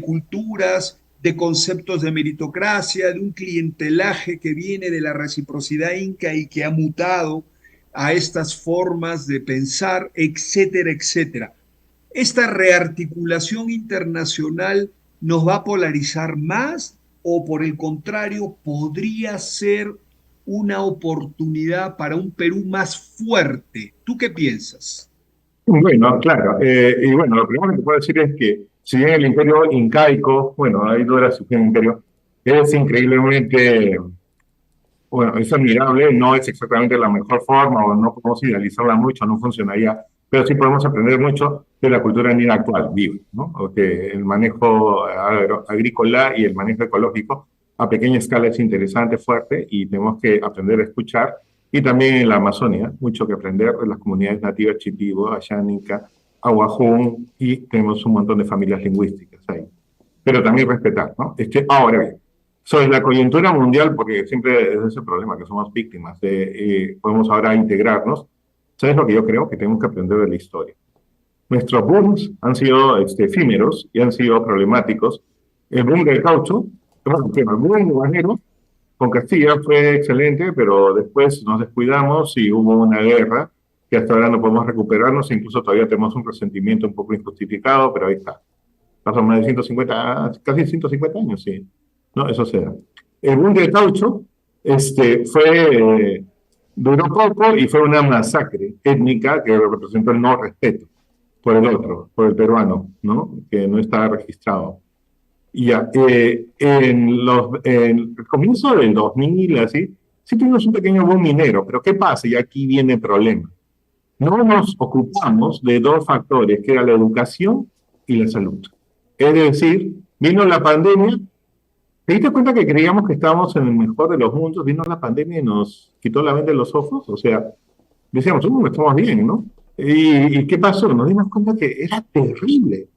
culturas, de conceptos de meritocracia, de un clientelaje que viene de la reciprocidad inca y que ha mutado a estas formas de pensar, etcétera, etcétera. ¿Esta rearticulación internacional nos va a polarizar más o por el contrario podría ser una oportunidad para un Perú más fuerte? ¿Tú qué piensas? Bueno, claro. Y bueno, lo primero que te puedo decir es que si bien el imperio incaico, bueno, ahí dura su imperio, es increíblemente, bueno, es admirable, no es exactamente la mejor forma o no podemos idealizarla mucho, no funcionaría, pero sí podemos aprender mucho de la cultura andina actual, viva, ¿no? O que el manejo agrícola y el manejo ecológico a pequeña escala es interesante, fuerte, y tenemos que aprender a escuchar. Y también en la Amazonia, mucho que aprender de las comunidades nativas Chipibo, Ashánica, Aguajún, y tenemos un montón de familias lingüísticas ahí. Pero también respetar, ¿no? Ahora bien, sobre la coyuntura mundial, porque siempre es ese problema, que somos víctimas, podemos ahora integrarnos. ¿Sabes lo que yo creo? Que tenemos que aprender de la historia. Nuestros booms han sido efímeros y han sido problemáticos. El boom del caucho, bueno, el boom guanero con Castilla fue excelente, pero después nos descuidamos y hubo una guerra que hasta ahora no podemos recuperarnos, incluso todavía tenemos un resentimiento un poco injustificado, pero ahí está. Pasan más de 150, casi 150 años, sí. No, eso se da. El boom del caucho duró poco y fue una masacre étnica que representó el no respeto por el otro, por el peruano, ¿no? Que no estaba registrado. Y ya, en el comienzo del 2000, así, sí tuvimos un pequeño boom minero, pero ¿qué pasa? Y aquí viene el problema. No nos ocupamos de dos factores, que era la educación y la salud. Es decir, vino la pandemia, ¿te diste cuenta que creíamos que estábamos en el mejor de los mundos? Vino la pandemia y nos quitó la venda de los ojos, o sea, decíamos, estamos bien, ¿no? ¿Y qué pasó? Nos dimos cuenta que era terrible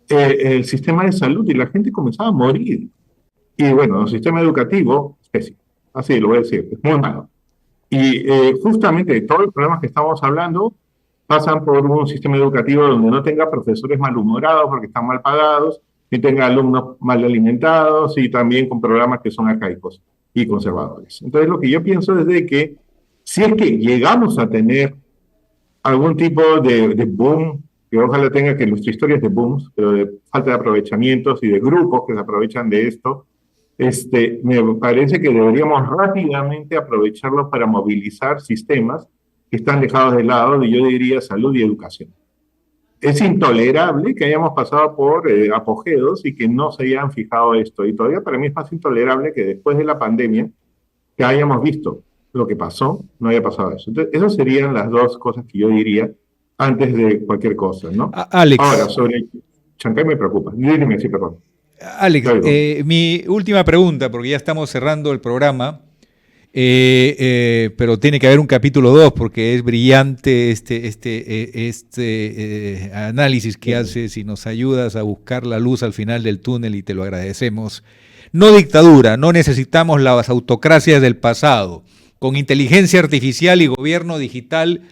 el sistema de salud y la gente comenzaba a morir. Y bueno, el sistema educativo, pésimo. Así lo voy a decir, es muy malo. Y justamente todos los problemas que estamos hablando pasan por un sistema educativo donde no tenga profesores malhumorados porque están mal pagados, ni tenga alumnos mal alimentados y también con programas que son arcaicos y conservadores. Entonces lo que yo pienso es de que si es que llegamos a tener algún tipo de boom, que ojalá tenga, que nuestra historia es de booms, pero de falta de aprovechamientos y de grupos que se aprovechan de esto, me parece que deberíamos rápidamente aprovecharlos para movilizar sistemas que están dejados de lado, y yo diría salud y educación. Es intolerable que hayamos pasado por apogeos y que no se hayan fijado esto, y todavía para mí es más intolerable que después de la pandemia, que hayamos visto lo que pasó, no haya pasado eso. Entonces, esas serían las dos cosas que yo diría antes de cualquier cosa, ¿no? Alex. Ahora, sobre Chancay me preocupa. Dime, sí, perdón. Alex, mi última pregunta, porque ya estamos cerrando el programa, pero tiene que haber un capítulo 2 porque es brillante este análisis que haces y nos ayudas a buscar la luz al final del túnel y te lo agradecemos. No dictadura, no necesitamos las autocracias del pasado. Con inteligencia artificial y gobierno digital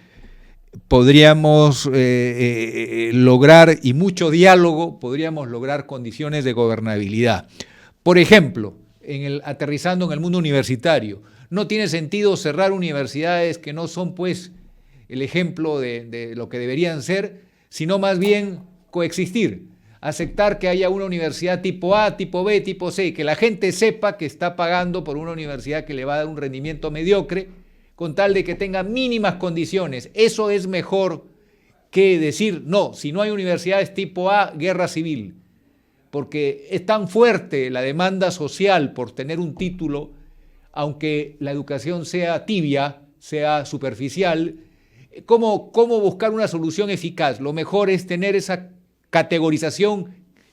podríamos lograr, y mucho diálogo, podríamos lograr condiciones de gobernabilidad. Por ejemplo, aterrizando en el mundo universitario, no tiene sentido cerrar universidades que no son pues el ejemplo de lo que deberían ser, sino más bien coexistir, aceptar que haya una universidad tipo A, tipo B, tipo C, que la gente sepa que está pagando por una universidad que le va a dar un rendimiento mediocre, con tal de que tenga mínimas condiciones. Eso es mejor que decir, no, si no hay universidades tipo A, guerra civil, porque es tan fuerte la demanda social por tener un título, aunque la educación sea tibia, sea superficial. ¿Cómo buscar una solución eficaz? Lo mejor es tener esa categorización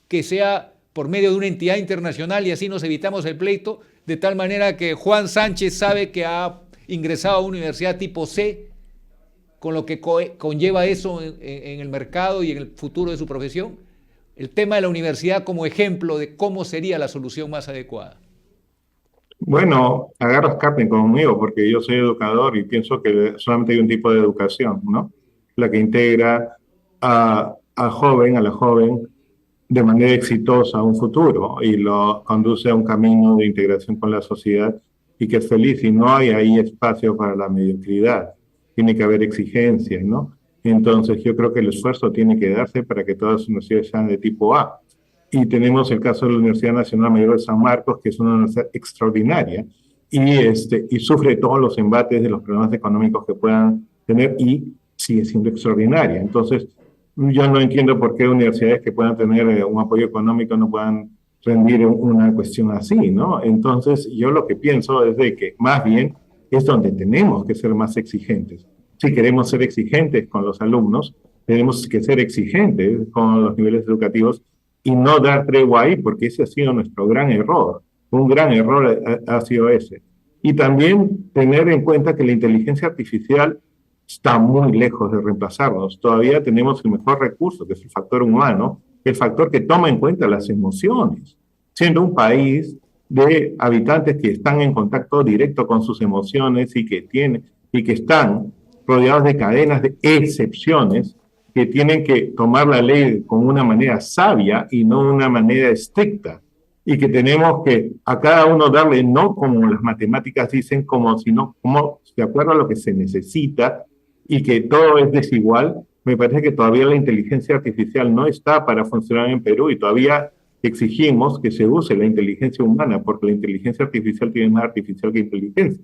que sea por medio de una entidad internacional, y así nos evitamos el pleito, de tal manera que Juan Sánchez sabe que ha ingresado a una universidad tipo C con lo que conlleva eso en el mercado y en el futuro de su profesión? El tema de la universidad como ejemplo de cómo sería la solución más adecuada. Bueno, agarras carne conmigo porque yo soy educador y pienso que solamente hay un tipo de educación, ¿no? La que integra a la joven, de manera exitosa a un futuro y lo conduce a un camino de integración con la sociedad y que es feliz. Y no hay ahí espacio para la mediocridad. Tiene que haber exigencias, ¿no? Entonces yo creo que el esfuerzo tiene que darse para que todas las universidades sean de tipo A. Y tenemos el caso de la Universidad Nacional Mayor de San Marcos, que es una universidad extraordinaria y sufre todos los embates de los problemas económicos que puedan tener y sigue siendo extraordinaria. Entonces, yo no entiendo por qué universidades que puedan tener un apoyo económico no puedan rendir una cuestión así, ¿no? Entonces, yo lo que pienso es de que más bien es donde tenemos que ser más exigentes. Si queremos ser exigentes con los alumnos, tenemos que ser exigentes con los niveles educativos y no dar tregua ahí, porque ese ha sido nuestro gran error. Un gran error ha sido ese. Y también tener en cuenta que la inteligencia artificial está muy lejos de reemplazarnos. Todavía tenemos el mejor recurso, que es el factor humano, el factor que toma en cuenta las emociones. Siendo un país de habitantes que están en contacto directo con sus emociones y que están rodeados de cadenas de excepciones, que tienen que tomar la ley con una manera sabia y no una manera estricta, y que tenemos que a cada uno darle no como las matemáticas dicen, sino como de acuerdo a lo que se necesita, y que todo es desigual. Me parece que todavía la inteligencia artificial no está para funcionar en Perú y todavía exigimos que se use la inteligencia humana, porque la inteligencia artificial tiene más artificial que inteligencia.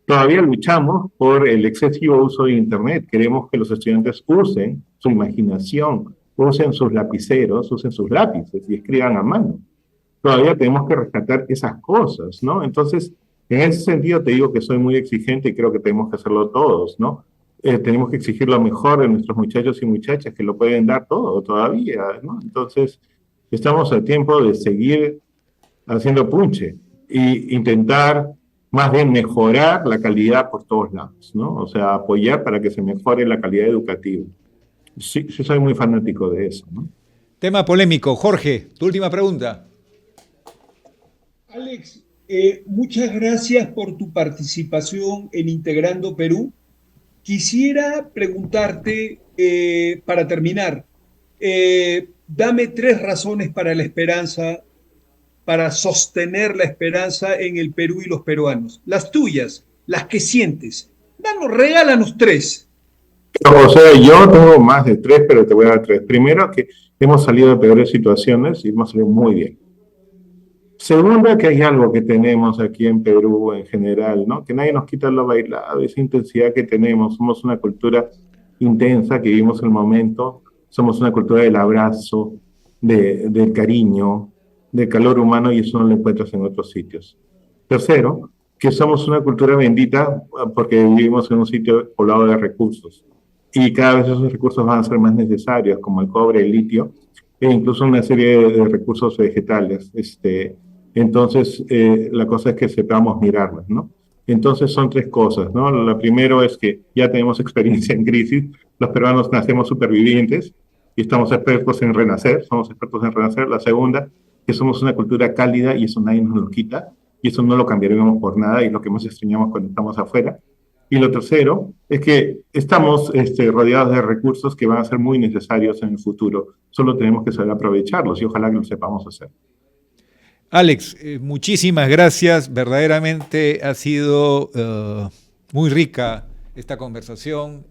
Todavía luchamos por el excesivo uso de Internet. Queremos que los estudiantes usen su imaginación, usen sus lapiceros, usen sus lápices y escriban a mano. Todavía tenemos que rescatar esas cosas, ¿no? Entonces, en ese sentido te digo que soy muy exigente y creo que tenemos que hacerlo todos, ¿no? Tenemos que exigir lo mejor de nuestros muchachos y muchachas que lo pueden dar todo todavía, ¿no? Entonces, estamos a tiempo de seguir haciendo punche e intentar más bien mejorar la calidad por todos lados, ¿no? O sea, apoyar para que se mejore la calidad educativa. Sí, soy muy fanático de eso, ¿no? Tema polémico. Jorge, tu última pregunta. Alex, muchas gracias por tu participación en Integrando Perú. Quisiera preguntarte, para terminar, dame 3 razones para la esperanza, para sostener la esperanza en el Perú y los peruanos. Las tuyas, las que sientes. Regálanos 3. O sea, yo tengo más de 3, pero te voy a dar 3. Primero, que hemos salido de peores situaciones y hemos salido muy bien. Segunda, que hay algo que tenemos aquí en Perú en general, ¿no? Que nadie nos quita lo bailado, esa intensidad que tenemos. Somos una cultura intensa que vivimos el momento. Somos una cultura del abrazo, del cariño, del calor humano, y eso no lo encuentras en otros sitios. Tercero, que somos una cultura bendita porque vivimos en un sitio poblado de recursos. Y cada vez esos recursos van a ser más necesarios, como el cobre, el litio, e incluso una serie de recursos vegetales. Entonces, la cosa es que sepamos mirarlas, ¿no? Entonces, son 3 cosas, ¿no? La primera es que ya tenemos experiencia en crisis. Los peruanos nacemos supervivientes y estamos expertos en renacer, La segunda, que somos una cultura cálida y eso nadie nos lo quita, y eso no lo cambiaríamos por nada, y lo que más extrañamos cuando estamos afuera. Y lo tercero es que estamos rodeados de recursos que van a ser muy necesarios en el futuro. Solo tenemos que saber aprovecharlos y ojalá que lo sepamos hacer. Alex, muchísimas gracias. Verdaderamente ha sido muy rica esta conversación.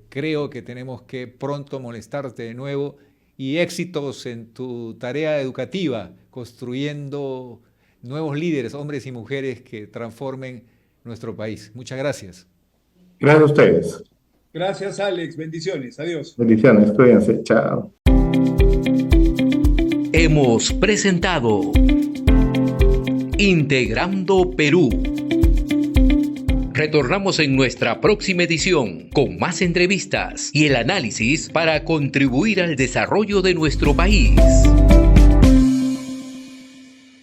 Creo que tenemos que pronto molestarte de nuevo, y éxitos en tu tarea educativa, construyendo nuevos líderes, hombres y mujeres que transformen nuestro país. Muchas gracias. Gracias a ustedes. Gracias, Alex. Bendiciones. Adiós. Bendiciones. Cuídense. Chao. Hemos presentado Integrando Perú. Retornamos en nuestra próxima edición con más entrevistas y el análisis para contribuir al desarrollo de nuestro país.